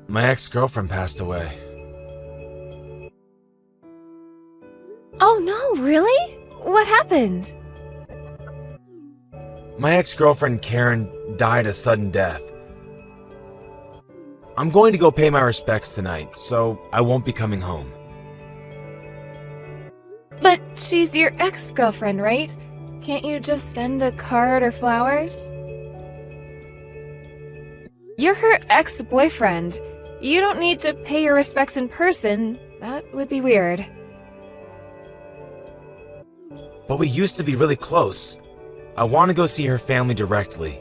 My ex-girlfriend passed away. Oh no, really? What happened? My ex-girlfriend Karen died a sudden death. I'm going to go pay my respects tonight, so I won't be coming home. But she's your ex-girlfriend, right? Can't you just send a card or flowers? You're her ex-boyfriend. You don't need to pay your respects in person. That would be weird. But we used to be really close. I want to go see her family directly.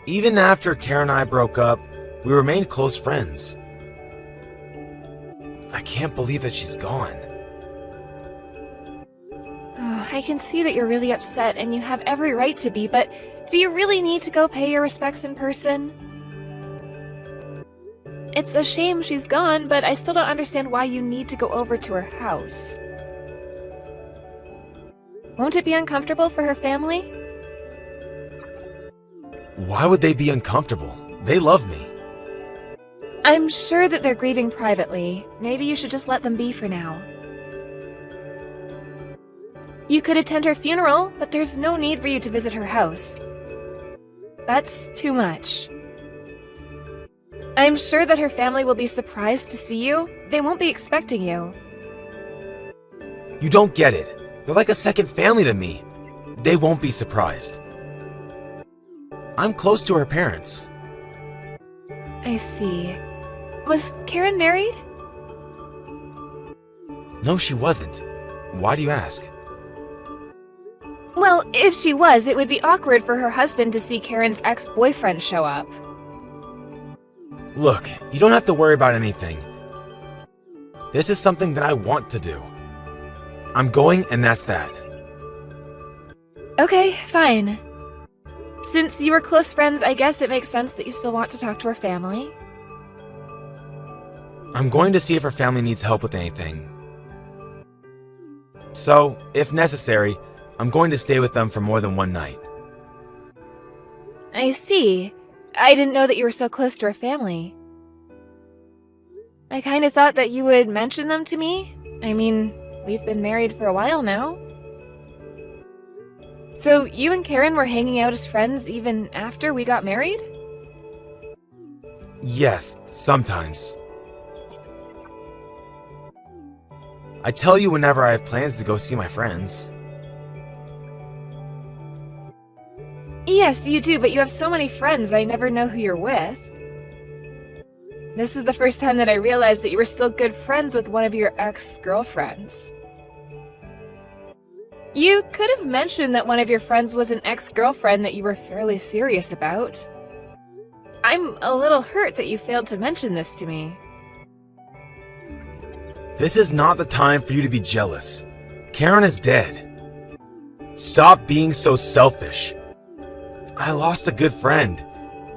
Even after Karen and I broke up, we remained close friends. I can't believe that she's gone. Oh, I can see that you're really upset and you have every right to be, but do you really need to go pay your respects in person? It's a shame she's gone, but I still don't understand why you need to go over to her house. Won't it be uncomfortable for her family? Why would they be uncomfortable? They love me. I'm sure that they're grieving privately. Maybe you should just let them be for now. You could attend her funeral, but there's no need for you to visit her house. That's too much. I'm sure that her family will be surprised to see you. They won't be expecting you. You don't get it. They're like a second family to me. They won't be surprised. I'm close to her parents. I see. Was Karen married? No, she wasn't. Why do you ask? Well, if she was, it would be awkward for her husband to see Karen's ex-boyfriend show up. Look, you don't have to worry about anything. This is something that I want to do. I'm going, and that's that. Okay, fine. Since you were close friends, I guess it makes sense that you still want to talk to her family. I'm going to see if her family needs help with anything. So, if necessary, I'm going to stay with them for more than one night. I see. I didn't know that you were so close to her family. I kind of thought that you would mention them to me. I mean, we've been married for a while now. So you and Karen were hanging out as friends even after we got married? Yes, sometimes. I tell you whenever I have plans to go see my friends. Yes, you do, but you have so many friends, I never know who you're with. This is the first time that I realized that you were still good friends with one of your ex-girlfriends. You could have mentioned that one of your friends was an ex-girlfriend that you were fairly serious about. I'm a little hurt that you failed to mention this to me. This is not the time for you to be jealous. Karen is dead. Stop being so selfish. I lost a good friend.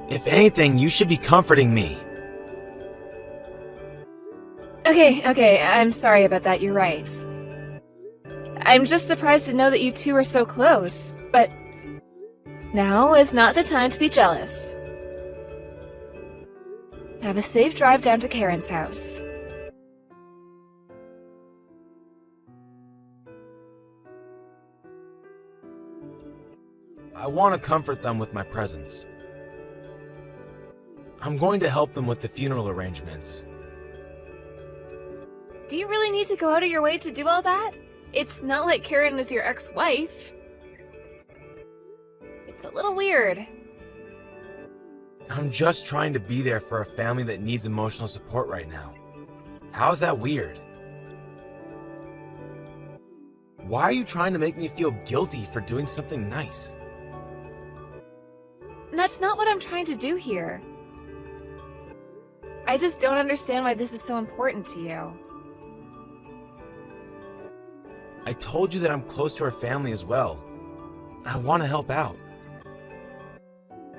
If anything, you should be comforting me. Okay, I'm sorry about that, you're right. I'm just surprised to know that you two are so close, but now is not the time to be jealous. Have a safe drive down to Karen's house. I want to comfort them with my presence. I'm going to help them with the funeral arrangements. Do you really need to go out of your way to do all that? It's not like Karen was your ex-wife. It's a little weird. I'm just trying to be there for a family that needs emotional support right now. How's that weird? Why are you trying to make me feel guilty for doing something nice? That's not what I'm trying to do here. I just don't understand why this is so important to you. I told you that I'm close to her family as well. I want to help out.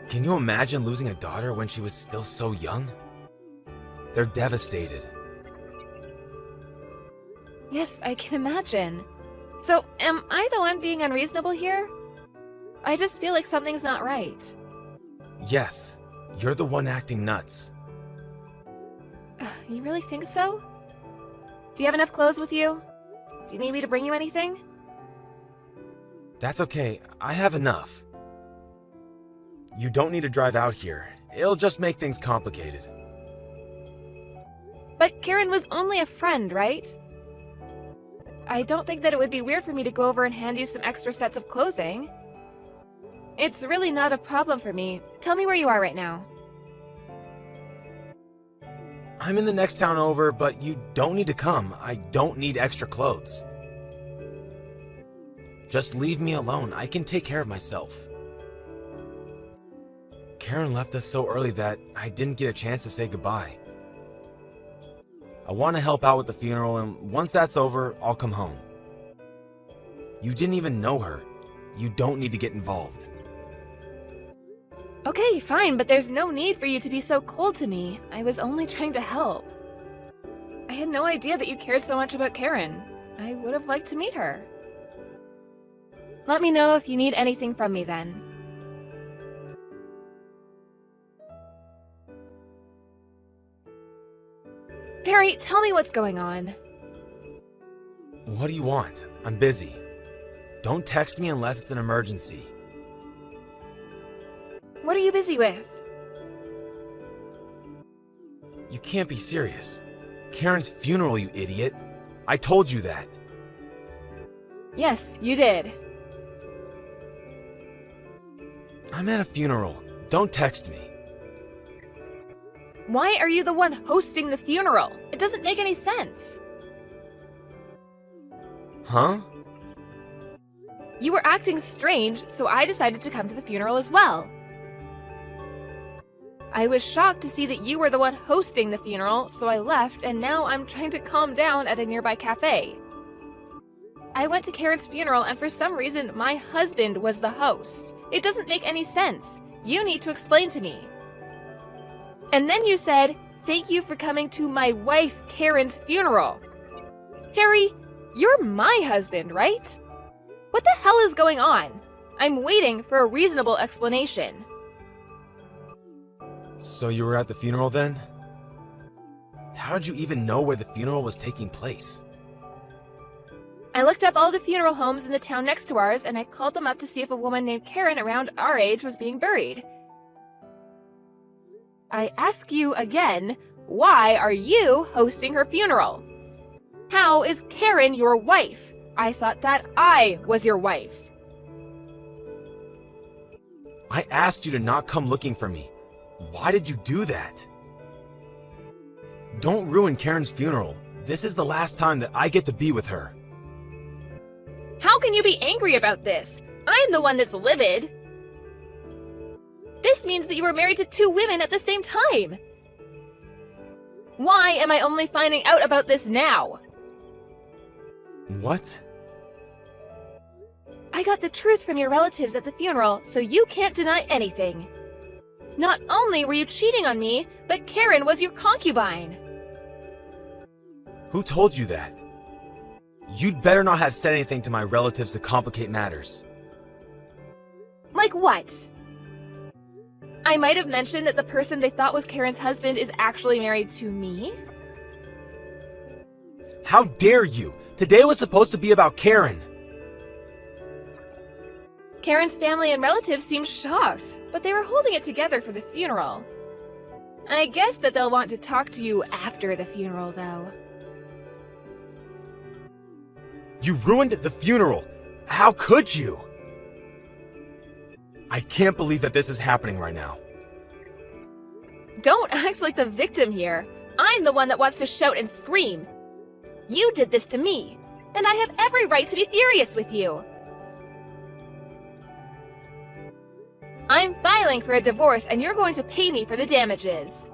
Can you imagine losing a daughter when she was still so young? They're devastated. Yes, I can imagine. So, am I the one being unreasonable here? I just feel like something's not right. Yes, you're the one acting nuts. You really think so? Do you have enough clothes with you? Do you need me to bring you anything? That's okay, I have enough. You don't need to drive out here. It'll just make things complicated. But Karen was only a friend, right? I don't think that it would be weird for me to go over and hand you some extra sets of clothing. It's really not a problem for me. Tell me where you are right now. I'm in the next town over, but you don't need to come. I don't need extra clothes. Just leave me alone. I can take care of myself. Karen left us so early that I didn't get a chance to say goodbye. I want to help out with the funeral, and once that's over, I'll come home. You didn't even know her. You don't need to get involved. Okay, fine, but there's no need for you to be so cold to me. I was only trying to help. I had no idea that you cared so much about Karen. I would have liked to meet her. Let me know if you need anything from me then. Harry, tell me what's going on. What do you want? I'm busy. Don't text me unless it's an emergency. What are you busy with? You can't be serious. Karen's funeral, you idiot. I told you that. Yes, you did. I'm at a funeral. Don't text me. Why are you the one hosting the funeral? It doesn't make any sense. Huh? You were acting strange, so I decided to come to the funeral as well. I was shocked to see that you were the one hosting the funeral, so I left, and now I'm trying to calm down at a nearby cafe. I went to Karen's funeral, and for some reason, my husband was the host. It doesn't make any sense. You need to explain to me. And then you said, "Thank you for coming to my wife Karen's funeral." Harry, you're my husband, right? What the hell is going on? I'm waiting for a reasonable explanation. So you were at the funeral then? How did you even know where the funeral was taking place? I looked up all the funeral homes in the town next to ours, and I called them up to see if a woman named Karen around our age was being buried. I ask you again, why are you hosting her funeral? How is Karen your wife? I thought that I was your wife. I asked you to not come looking for me. Why did you do that? Don't ruin Karen's funeral. This is the last time that I get to be with her. How can you be angry about this? I'm the one that's livid. This means that you were married to two women at the same time. Why am I only finding out about this now? What? I got the truth from your relatives at the funeral, so you can't deny anything. Not only were you cheating on me, but Karen was your concubine. Who told you that? You'd better not have said anything to my relatives to complicate matters. Like what? I might have mentioned that the person they thought was Karen's husband is actually married to me? How dare you? Today was supposed to be about Karen. Karen's family and relatives seemed shocked, but they were holding it together for the funeral. I guess that they'll want to talk to you after the funeral, though. You ruined the funeral. How could you? I can't believe that this is happening right now. Don't act like the victim here. I'm the one that wants to shout and scream. You did this to me, and I have every right to be furious with you. I'm filing for a divorce, and you're going to pay me for the damages.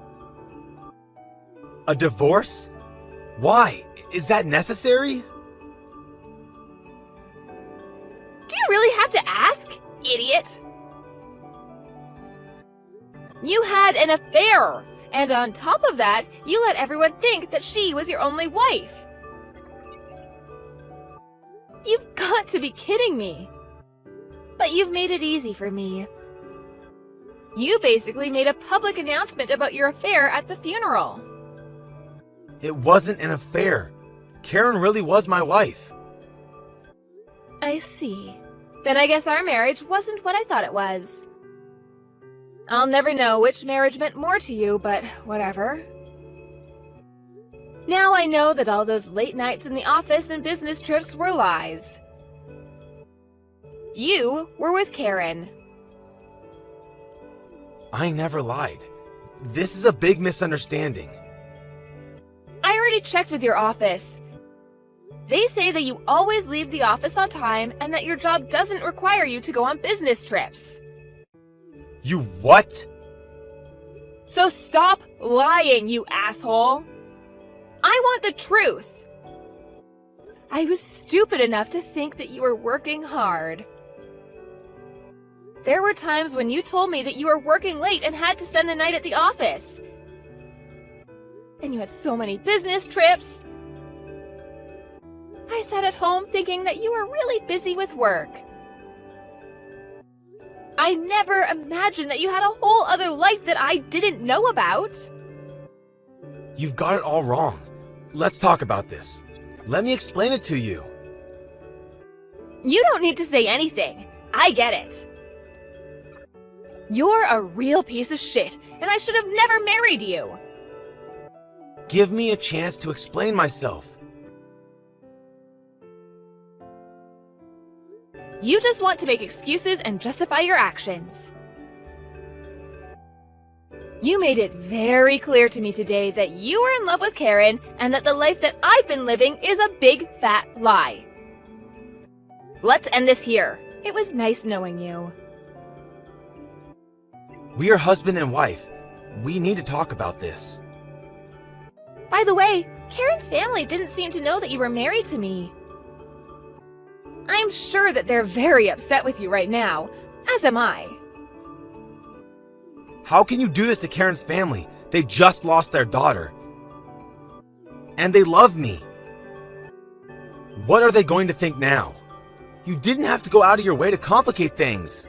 A divorce? Why? Is that necessary? Do you really have to ask, idiot? You had an affair, and on top of that, you let everyone think that she was your only wife. You've got to be kidding me. But you've made it easy for me. You basically made a public announcement about your affair at the funeral. It wasn't an affair. Karen really was my wife. I see. Then I guess our marriage wasn't what I thought it was. I'll never know which marriage meant more to you, but whatever. Now I know that all those late nights in the office and business trips were lies. You were with Karen. I never lied. This is a big misunderstanding. I already checked with your office. They say that you always leave the office on time and that your job doesn't require you to go on business trips. You what? So stop lying, you asshole. I want the truth. I was stupid enough to think that you were working hard. There were times when you told me that you were working late and had to spend the night at the office. And you had so many business trips. I sat at home thinking that you were really busy with work. I never imagined that you had a whole other life that I didn't know about. You've got it all wrong. Let's talk about this. Let me explain it to you. You don't need to say anything. I get it. You're a real piece of shit, and I should have never married you. Give me a chance to explain myself. You just want to make excuses and justify your actions. You made it very clear to me today that you were in love with Karen and that the life that I've been living is a big fat lie. Let's end this here. It was nice knowing you. We are husband and wife. We need to talk about this. By the way, Karen's family didn't seem to know that you were married to me. I'm sure that they're very upset with you right now, as am I. How can you do this to Karen's family? They just lost their daughter. And they love me. What are they going to think now? You didn't have to go out of your way to complicate things.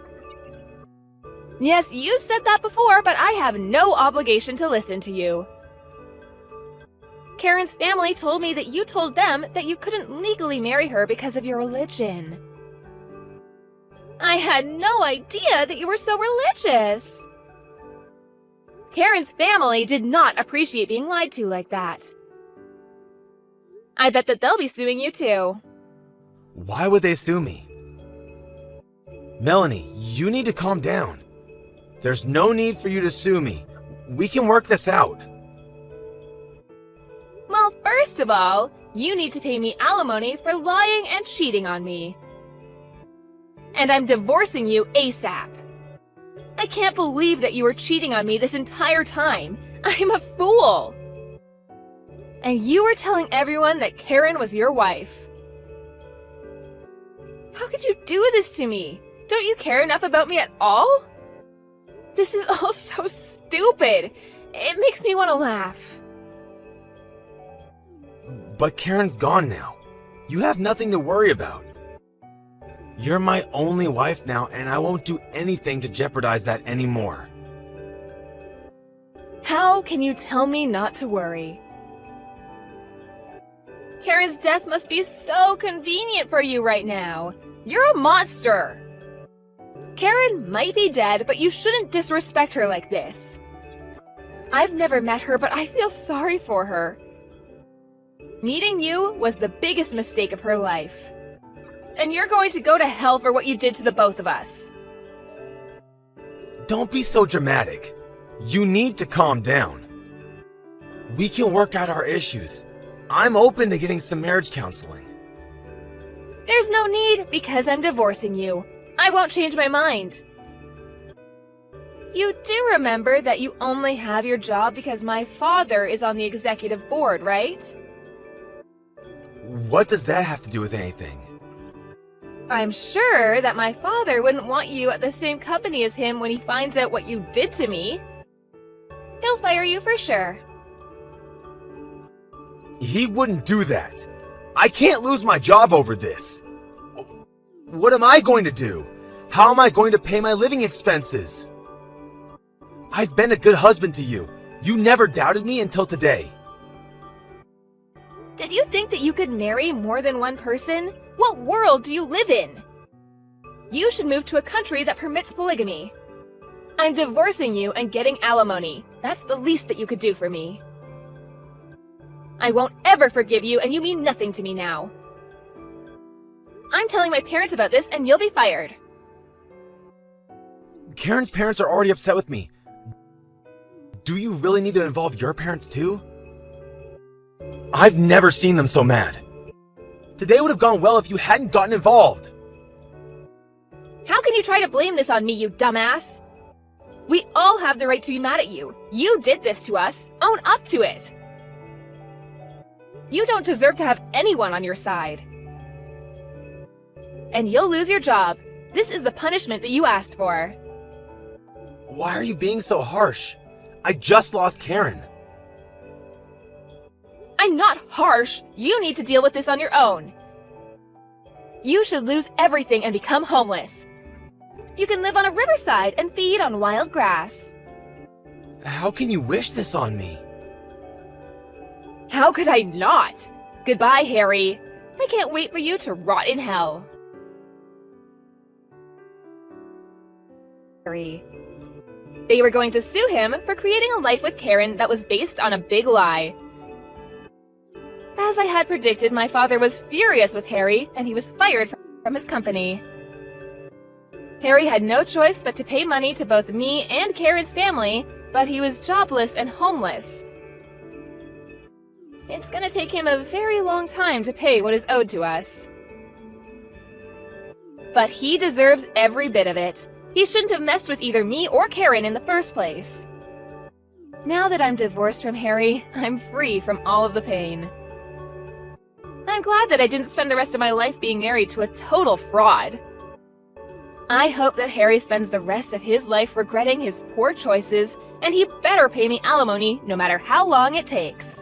Yes, you said that before, but I have no obligation to listen to you. Karen's family told me that you told them that you couldn't legally marry her because of your religion. I had no idea that you were so religious. Karen's family did not appreciate being lied to like that. I bet that they'll be suing you too. Why would they sue me? Melanie, you need to calm down. There's no need for you to sue me. We can work this out. Well, first of all, you need to pay me alimony for lying and cheating on me. And I'm divorcing you ASAP. I can't believe that you were cheating on me this entire time. I'm a fool. And you were telling everyone that Karen was your wife. How could you do this to me? Don't you care enough about me at all? This is all so stupid. It makes me want to laugh. But Karen's gone now. You have nothing to worry about. You're my only wife now, and I won't do anything to jeopardize that anymore. How can you tell me not to worry? Karen's death must be so convenient for you right now. You're a monster. Karen might be dead, but you shouldn't disrespect her like this. I've never met her, but I feel sorry for her. Meeting you was the biggest mistake of her life. And you're going to go to hell for what you did to the both of us. Don't be so dramatic. You need to calm down. We can work out our issues. I'm open to getting some marriage counseling. There's no need because I'm divorcing you. I won't change my mind. You do remember that you only have your job because my father is on the executive board, right? What does that have to do with anything? I'm sure that my father wouldn't want you at the same company as him when he finds out what you did to me. He'll fire you for sure. He wouldn't do that. I can't lose my job over this. What am I going to do? How am I going to pay my living expenses? I've been a good husband to you. You never doubted me until today. Did you think that you could marry more than one person? What world do you live in? You should move to a country that permits polygamy. I'm divorcing you and getting alimony. That's the least that you could do for me. I won't ever forgive you, and you mean nothing to me now. I'm telling my parents about this, and you'll be fired. Karen's parents are already upset with me. Do you really need to involve your parents too? I've never seen them so mad. Today would have gone well if you hadn't gotten involved. How can you try to blame this on me, you dumbass? We all have the right to be mad at you. You did this to us. Own up to it. You don't deserve to have anyone on your side. And you'll lose your job. This is the punishment that you asked for. Why are you being so harsh? I just lost Karen. I'm not harsh. You need to deal with this on your own. You should lose everything and become homeless. You can live on a riverside and feed on wild grass. How can you wish this on me? How could I not? Goodbye, Harry. I can't wait for you to rot in hell. Harry. They were going to sue him for creating a life with Karen that was based on a big lie. As I had predicted, my father was furious with Harry, and he was fired from his company. Harry had no choice but to pay money to both me and Karen's family, but he was jobless and homeless. It's gonna take him a very long time to pay what is owed to us. But he deserves every bit of it. He shouldn't have messed with either me or Karen in the first place. Now that I'm divorced from Harry, I'm free from all of the pain. I'm glad that I didn't spend the rest of my life being married to a total fraud. I hope that Harry spends the rest of his life regretting his poor choices, and he better pay me alimony no matter how long it takes.